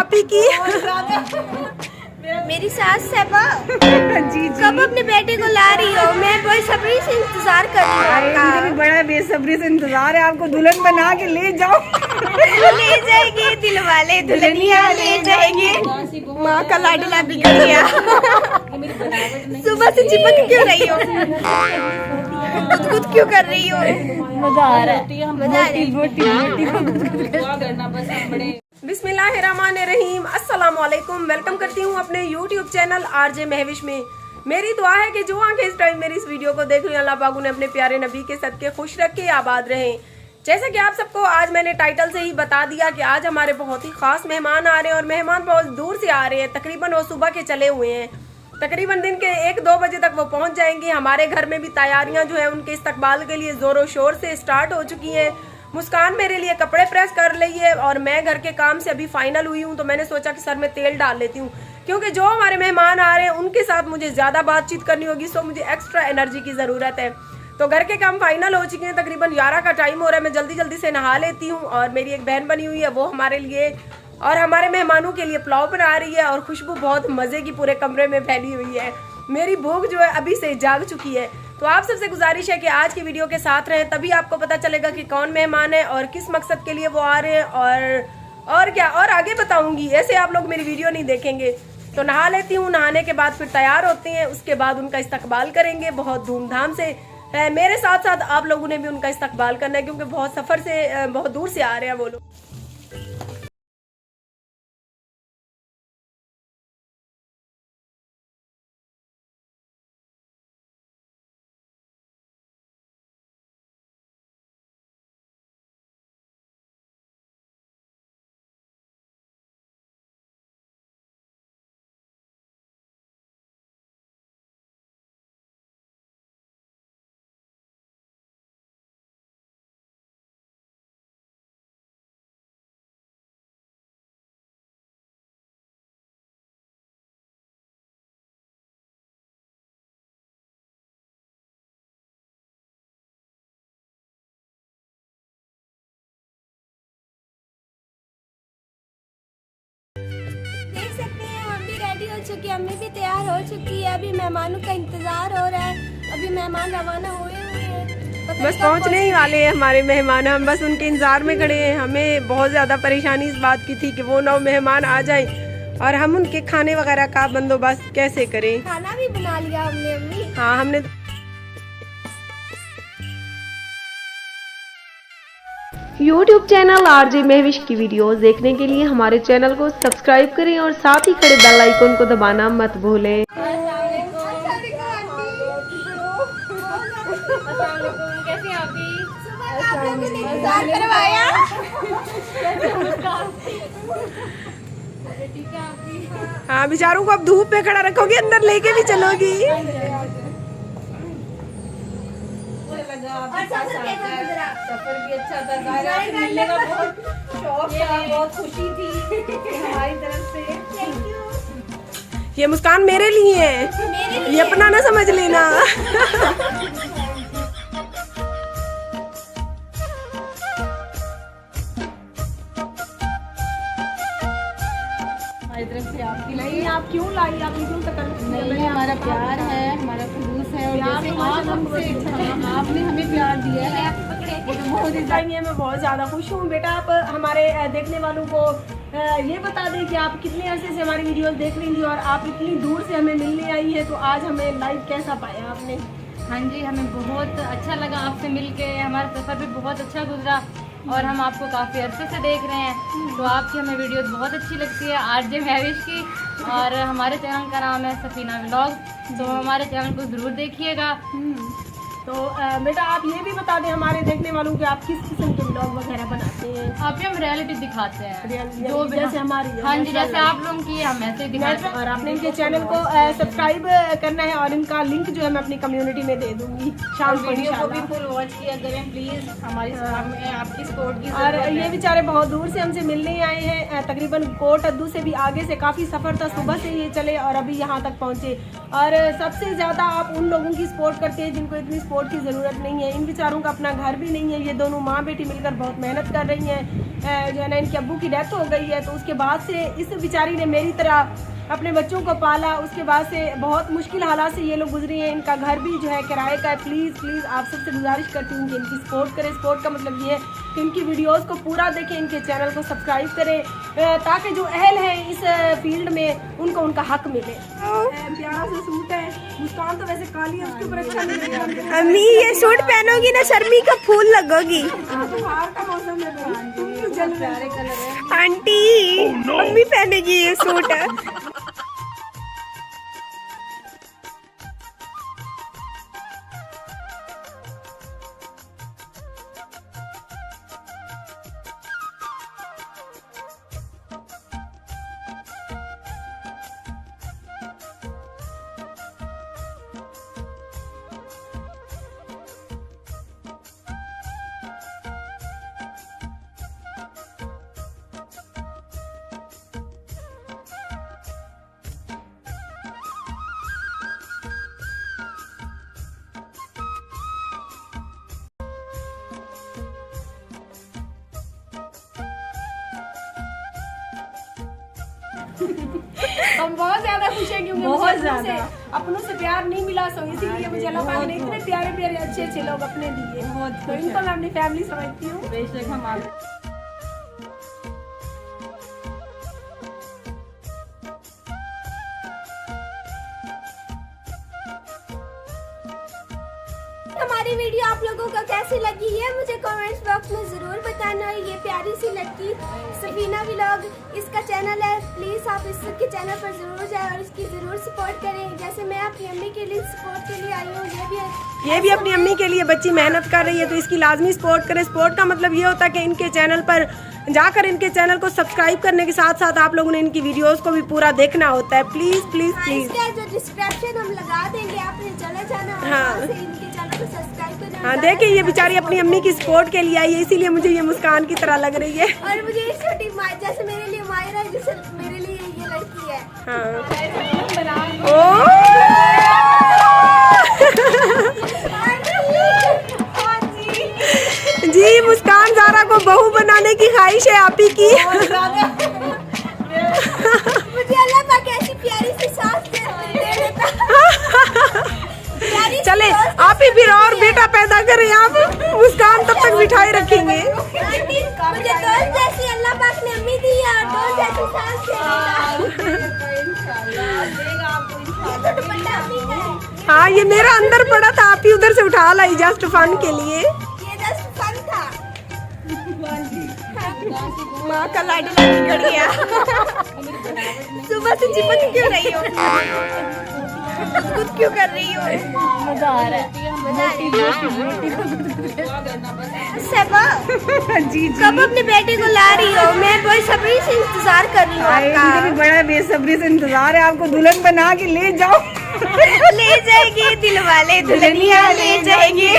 आपी की। मेरी सास सेबा जी कब अपने बेटे को ला रही हो? मैं बहुत सब्री से इंतजार कर रही हूँ मुझे भी बड़ा बेसब्री से इंतजार है, आपको दुल्हन बना के ले जाओ। ले जाएंगे दिल वाले दुल्हनिया ले जाएंगे। माँ का लाडला बिगड़ गया। सुबह से चिपक क्यों रही हो? गुदगुद क्यों कर रही हो? मजा आ रहा है, मजा आ रही है। बिस्मिल्लाहिर्रहमानिर्रहीम, अस्सलाम वालेकुम। वेलकम करती हूँ अपने YouTube चैनल आरजे महविश में। मेरी दुआ है कि जो आंखें इस टाइम मेरी इस वीडियो को देख रही हैं, अल्लाह पाक उन्हें अपने प्यारे नबी के सदके खुश रखे, आबाद रहें। जैसे कि आप सबको आज मैंने टाइटल से ही बता दिया कि आज हमारे बहुत ही खास मेहमान आ रहे हैं और मेहमान बहुत दूर से आ रहे हैं। तकरीबन वो सुबह के चले हुए हैं, तकरीबन दिन के 1-2 बजे तक वो पहुंच जाएंगे। हमारे घर में भी तैयारियां जो है उनके इस्तकबाल के लिए जोरों शोर से स्टार्ट हो चुकी हैं। मुस्कान मेरे लिए कपड़े प्रेस कर रही है और मैं घर के काम से अभी फाइनल हुई हूँ, तो मैंने सोचा कि सर में तेल डाल लेती हूँ, क्योंकि जो हमारे मेहमान आ रहे हैं उनके साथ मुझे ज़्यादा बातचीत करनी होगी, सो मुझे एक्स्ट्रा एनर्जी की ज़रूरत है। तो घर के काम फाइनल हो चुके हैं, तकरीबन 11 का टाइम हो रहा है। मैं जल्दी जल्दी से नहा लेती हूँ और मेरी एक बहन बनी हुई है, वो हमारे लिए और हमारे मेहमानों के लिए पुलाव बना रही है और खुशबू बहुत मज़े की पूरे कमरे में फैली हुई है। मेरी भूख जो है अभी से जाग चुकी है। तो आप सबसे गुजारिश है कि आज की वीडियो के साथ रहें, तभी आपको पता चलेगा कि कौन मेहमान है और किस मकसद के लिए वो आ रहे हैं और क्या और आगे बताऊंगी। ऐसे आप लोग मेरी वीडियो नहीं देखेंगे। तो नहा लेती हूँ, नहाने के बाद फिर तैयार होते हैं, उसके बाद उनका इस्तकबाल करेंगे बहुत धूमधाम से। मेरे साथ साथ आप लोगों ने भी उनका इस्तकबाल करना है, क्योंकि बहुत सफ़र से बहुत दूर से आ रहे हैं वो लोग। हो चुकी है, अम्मी भी तैयार हो चुकी है। अभी मेहमानों का इंतजार हो रहा है, अभी मेहमान रवाना हुए हैं, बस पहुंचने ही वाले हैं हमारे मेहमान। हम बस उनके इंतजार में खड़े हैं। हमें बहुत ज़्यादा परेशानी इस बात की थी कि वो नौ मेहमान आ जाएं और हम उनके खाने वगैरह का बंदोबस्त कैसे करें। खाना भी बना लिया हमने अम्मी। हाँ, हमने YouTube चैनल आरजे महविश की वीडियोस देखने के लिए हमारे चैनल को सब्सक्राइब करें और साथ ही खड़े बेल आइकन को दबाना मत भूलें। कैसी आपकी इंतजार करवाया। हाँ, बेचारों को अब धूप पे खड़ा रखोगी, अंदर लेके भी चलोगी। सफर भी अच्छा था, ज़ाहिर है मिलने का बहुत शौक था, बहुत खुशी थी हमारी तरफ से। ये मुस्कान मेरे लिए है, ये अपना ना समझ लेना। हमारी तरफ से आपकी नहीं, आप क्यों लाई? आप क्यों नहीं, हमारा प्यार है, हमारा खुलूस है और जैसे आप हमसे आपने हमें प्यार दिया है बहुत डिजाइन मैं बहुत ज़्यादा खुश हूँ। बेटा, आप हमारे देखने वालों को ये बता दें कि आप कितने अरसे से हमारी वीडियोस देख रही थी और आप इतनी दूर से हमें मिलने आई है, तो आज हमें लाइव कैसा पाया आपने? हाँ जी, हमें बहुत अच्छा लगा आपसे मिलके, हमारा सफ़र भी बहुत अच्छा गुजरा और हम आपको काफ़ी अरसे से देख रहे हैं, तो आपकी हमें वीडियोस बहुत अच्छी लगती है आरजे महविश की। और हमारे चैनल का नाम है सफीना व्लॉग, तो हमारे चैनल को ज़रूर देखिएगा। तो बेटा, आप ये भी बता दें हमारे देखने वालों के आप किस किस्म के व्लॉग वगैरह बनाते हैं? आप हम रियलिटी दिखाते हैं, जो जैसे हमारी है। हाँ जी, जैसे आप लोगों की हम ऐसे ही दिखाते हैं। और आपने इनके चैनल को सब्सक्राइब करना है और इनका लिंक जो है मैं अपनी कम्युनिटी में दे दूंगी शाम को इंशाल्लाह। फुल वॉच किया करें प्लीज, हमारी आपकी सपोर्ट की और ये बेचारे बहुत दूर से हमसे मिलने आए हैं, तकरीबन कोट अद्दू से भी आगे से काफ़ी सफ़र था, सुबह से ये चले और अभी यहाँ तक पहुँचे। और सबसे ज़्यादा आप उन लोगों की सपोर्ट करते हैं जिनको इतनी सपोर्ट की ज़रूरत नहीं है। इन बेचारों का अपना घर भी नहीं है। ये दोनों माँ बेटी मिलकर बहुत मेहनत कर रही हैं। जो है ना, इनके अब्बू की डेथ हो गई है, तो उसके बाद से इस बेचारी ने मेरी तरह अपने बच्चों को पाला। उसके बाद से बहुत मुश्किल हालात से ये लोग गुजरी हैं। इनका घर भी जो है किराए का है। प्लीज़ आप सबसे गुजारिश करती हूँ कि इनकी सपोर्ट करें। सपोर्ट का मतलब ये है कि इनकी वीडियोस को पूरा देखें, इनके चैनल को सब्सक्राइब करें, ताकि जो अहल हैं इस फील्ड में उनको उनका हक मिले। प्यारा सा सूट है। मुस्कान तो वैसे काली है, उसके ऊपर अच्छा नहीं लगेगा। अम्मी ये सूट पहनोगी ना शर्मी का फूल लगोगी। बाहर का मौसम है, तुम क्यों जल प्यारे कलर है। आंटी मम्मी पहनेगी ये सूट। हम बहुत ज्यादा खुश हैं क्योंकि बहुत ज्यादा अपनों से प्यार नहीं मिला, सो इसीलिए मुझे अल्लाह पाक ने इतने प्यारे प्यारे अच्छे लोग अपने दिए। तो इनको मैं अपनी फैमिली समझती हूँ। बेशक हम हमारी वीडियो आप लोगों को कैसी लगी है मुझे कमेंट्स बॉक्स में जरूर बताना। ये प्यारी सी लड़की सफीना व्लॉग इसका चैनल है, प्लीज आप इसके चैनल पर जरूर जाएं और इसकी जरूर सपोर्ट करें। जैसे मैं अपनी अम्मी के लिए सपोर्ट के लिए आई हूँ, ये भी अपनी अम्मी के लिए बच्ची मेहनत कर रही है, तो इसकी लाजमी सपोर्ट करें। सपोर्ट का मतलब ये होता है कि इनके चैनल पर जाकर इनके चैनल को सब्सक्राइब करने के साथ साथ आप लोगों ने इनकी वीडियोस को भी पूरा देखना होता है। Please please please. इसका जो डिस्क्रिप्शन हम लगा देंगे, आपने चले जाना और वहाँ से इनके चैनल को सब्सक्राइब करना। हाँ देखिए, ये बेचारी अपनी अम्मी की सपोर्ट के लिए आई है, इसीलिए मुझे ये मुस्कान की तरह लग रही है। और मुझे ये छोटी जैसे मेरे लिए मायरा है, जैसे मेरे लिए ये लड़की है। जी, मुस्कान ज़ारा को बहू बनाने की ख्वाहिश है आप ही की। मुझे अल्लाह पाक ऐसी प्यारी सी सास दे देता। चले आप ही फिर और बेटा पैदा करें आप। मुस्कान तब तक मिठाई रखेंगे। मुझे दोस्त जैसी अल्लाह पाक ने अम्मी दी है और दोस्त जैसी सास देगा। हाँ, ये मेरा अंदर पड़ा था, आप ही उधर से उठा लाई जस्ट फन के लिए। ये जस्ट फन था। माँ का लाडला बिगड़ गया। सुबह से चिपक क्यों रही हो? खुद क्यों कर रही हो? मजा आ रहा है। सबा जी कब अपने बेटे को ला रही हो? मैं बहुत सब्री से इंतजार कर रही हूँ आपका। भी बड़ा बेसब्री से इंतजार है, आपको दुल्हन बना के ले जाओ। ले जाएगी दिल वाले दुल्हनिया ले जाएंगे।